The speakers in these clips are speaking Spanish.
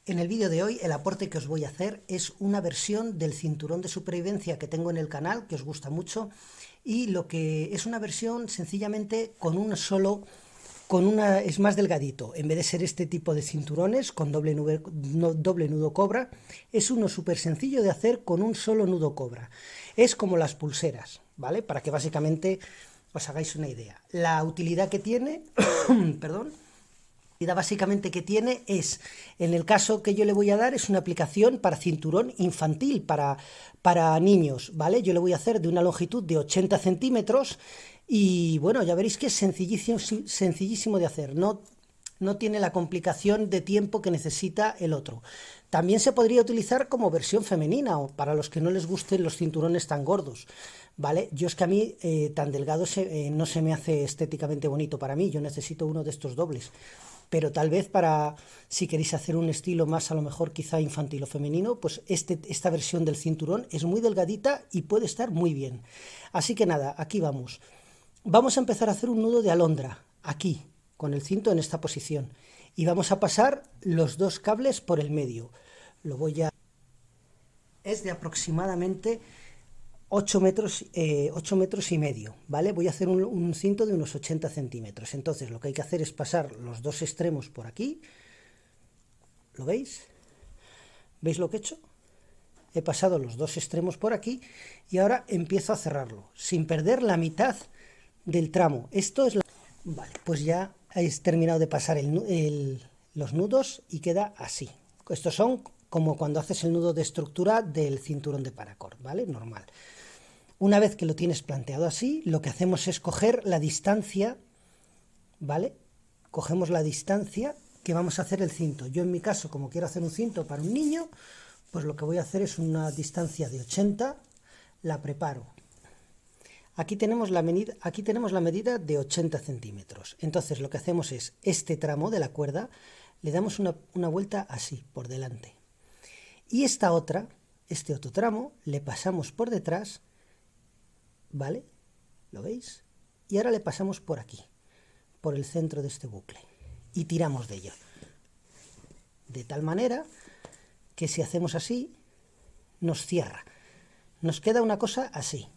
En el vídeo de hoy el aporte que os voy a hacer es una versión del cinturón de supervivencia que tengo en el canal, que os gusta mucho, y lo que es una versión sencillamente es más delgadito. En vez de ser este tipo de cinturones con doble nudo cobra, es uno súper sencillo de hacer con un solo nudo cobra. Es como las pulseras, ¿vale? Para que básicamente os hagáis una idea. La utilidad que tiene, perdón, la básicamente que tiene es, en el caso que yo le voy a dar, es una aplicación para cinturón infantil, para niños, ¿vale? Yo le voy a hacer de una longitud de 80 centímetros y bueno, ya veréis que es sencillísimo de hacer, no tiene la complicación de tiempo que necesita el otro. También se podría utilizar como versión femenina o para los que no les gusten los cinturones tan gordos, ¿vale? Yo es que a mí tan delgado no se me hace estéticamente bonito para mí, yo necesito uno de estos dobles. Pero tal vez si queréis hacer un estilo más a lo mejor quizá infantil o femenino, pues esta versión del cinturón es muy delgadita y puede estar muy bien. Así que nada, aquí vamos. Vamos a empezar a hacer un nudo de alondra, aquí, con el cinto en esta posición. Y vamos a pasar los dos cables por el medio. Es de aproximadamente 8 metros y medio, ¿vale? Voy a hacer un cinto de unos 80 centímetros. Entonces lo que hay que hacer es pasar los dos extremos por aquí. ¿Lo veis? ¿Veis lo que he hecho? He pasado los dos extremos por aquí y ahora empiezo a cerrarlo, sin perder la mitad del tramo. Vale, pues ya he terminado de pasar los nudos y queda así. Estos son como cuando haces el nudo de estructura del cinturón de paracord, ¿vale? Normal. Una vez que lo tienes planteado así, lo que hacemos es coger la distancia, ¿vale? Cogemos la distancia que vamos a hacer el cinto. Yo en mi caso, como quiero hacer un cinto para un niño, pues lo que voy a hacer es una distancia de 80, la preparo. Aquí tenemos la medida de 80 centímetros. Entonces lo que hacemos es, este tramo de la cuerda, le damos una vuelta así, por delante. Y este otro tramo, le pasamos por detrás, ¿vale? ¿Lo veis? Y ahora le pasamos por aquí, por el centro de este bucle, y tiramos de ello. De tal manera que si hacemos así, nos cierra. Nos queda una cosa así.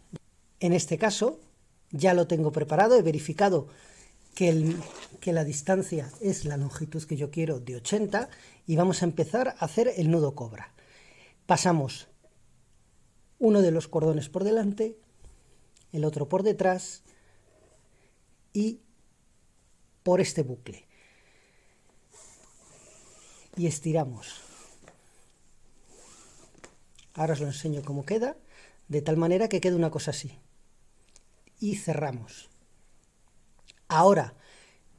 En este caso, ya lo tengo preparado, he verificado que la distancia es la longitud que yo quiero de 80 y vamos a empezar a hacer el nudo cobra. Pasamos uno de los cordones por delante, el otro por detrás y por este bucle. Y estiramos. Ahora os lo enseño cómo queda, de tal manera que quede una cosa así. Y cerramos. Ahora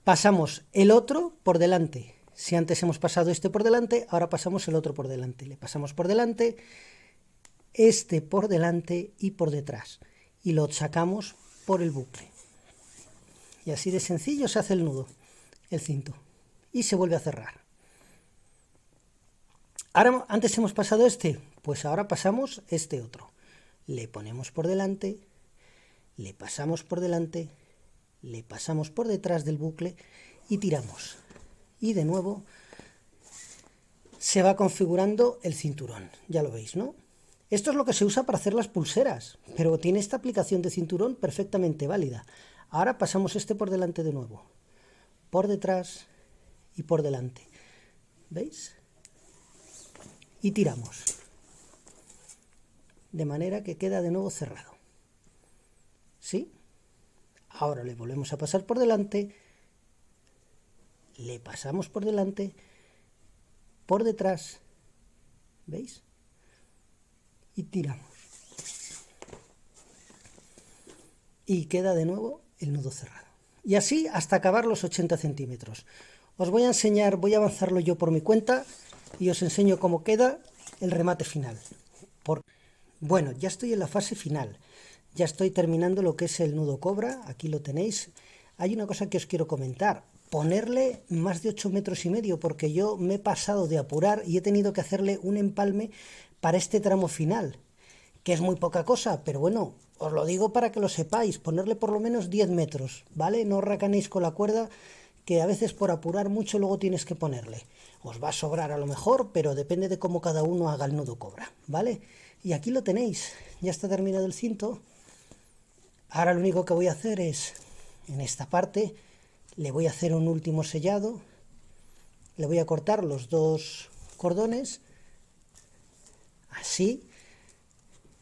pasamos el otro por delante. Si antes hemos pasado este por delante, ahora pasamos el otro por delante. Le pasamos por delante, este por delante y por detrás. Y lo sacamos por el bucle. Y así de sencillo se hace el nudo, el cinto. Y se vuelve a cerrar. Ahora, antes hemos pasado este, pues ahora pasamos este otro. Le ponemos por delante, le pasamos por delante, le pasamos por detrás del bucle y tiramos. Y de nuevo se va configurando el cinturón, ya lo veis, ¿no? Esto es lo que se usa para hacer las pulseras, pero tiene esta aplicación de cinturón perfectamente válida. Ahora pasamos este por delante de nuevo, por detrás y por delante. ¿Veis? Y tiramos. De manera que queda de nuevo cerrado. ¿Sí? Ahora le volvemos a pasar por delante, le pasamos por delante, por detrás, ¿veis? Y tiramos. Y queda de nuevo el nudo cerrado. Y así hasta acabar los 80 centímetros. Os voy a enseñar, voy a avanzarlo yo por mi cuenta y os enseño cómo queda el remate final. Bueno, ya estoy en la fase final. Ya estoy terminando lo que es el nudo cobra, aquí lo tenéis. Hay una cosa que os quiero comentar, ponerle más de 8 metros y medio, porque yo me he pasado de apurar y he tenido que hacerle un empalme para este tramo final, que es muy poca cosa, pero bueno, os lo digo para que lo sepáis, ponerle por lo menos 10 metros, ¿vale? No os racanéis con la cuerda, que a veces por apurar mucho luego tienes que ponerle. Os va a sobrar a lo mejor, pero depende de cómo cada uno haga el nudo cobra, ¿vale? Y aquí lo tenéis, ya está terminado el cinto. Ahora lo único que voy a hacer es, en esta parte, le voy a hacer un último sellado, le voy a cortar los dos cordones, así,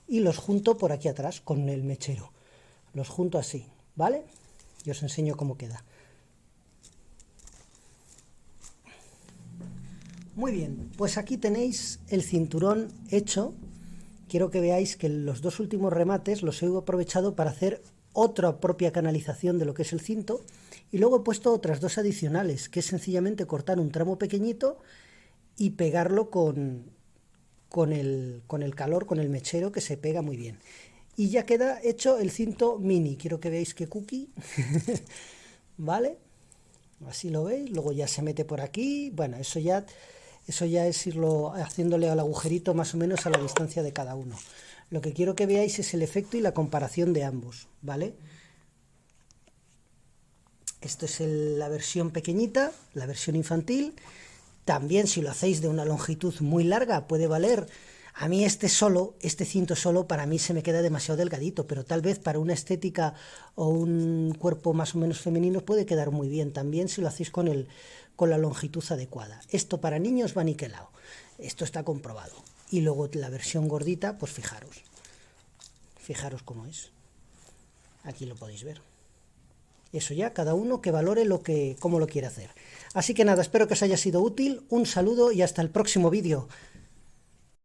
y los junto por aquí atrás con el mechero. Los junto así, ¿vale? Y os enseño cómo queda. Muy bien, pues aquí tenéis el cinturón hecho. Quiero que veáis que los dos últimos remates los he aprovechado para hacer otra propia canalización de lo que es el cinto, y luego he puesto otras dos adicionales, que es sencillamente cortar un tramo pequeñito y pegarlo con el calor, con el mechero, que se pega muy bien. Y ya queda hecho el cinto mini. Quiero que veáis que cookie. ¿Vale? Así lo veis. Luego ya se mete por aquí. Bueno, eso ya es irlo haciéndole al agujerito más o menos a la distancia de cada uno. Lo que quiero que veáis es el efecto y la comparación de ambos, ¿vale? Esto es la versión pequeñita, la versión infantil. También si lo hacéis de una longitud muy larga puede valer. A mí este cinto solo para mí se me queda demasiado delgadito, pero tal vez para una estética o un cuerpo más o menos femenino puede quedar muy bien también si lo hacéis con la longitud adecuada. Esto para niños va niquelado, esto está comprobado. Y luego la versión gordita, pues fijaros cómo es. Aquí lo podéis ver. Eso ya, cada uno que valore cómo lo quiere hacer. Así que nada, espero que os haya sido útil, un saludo y hasta el próximo vídeo.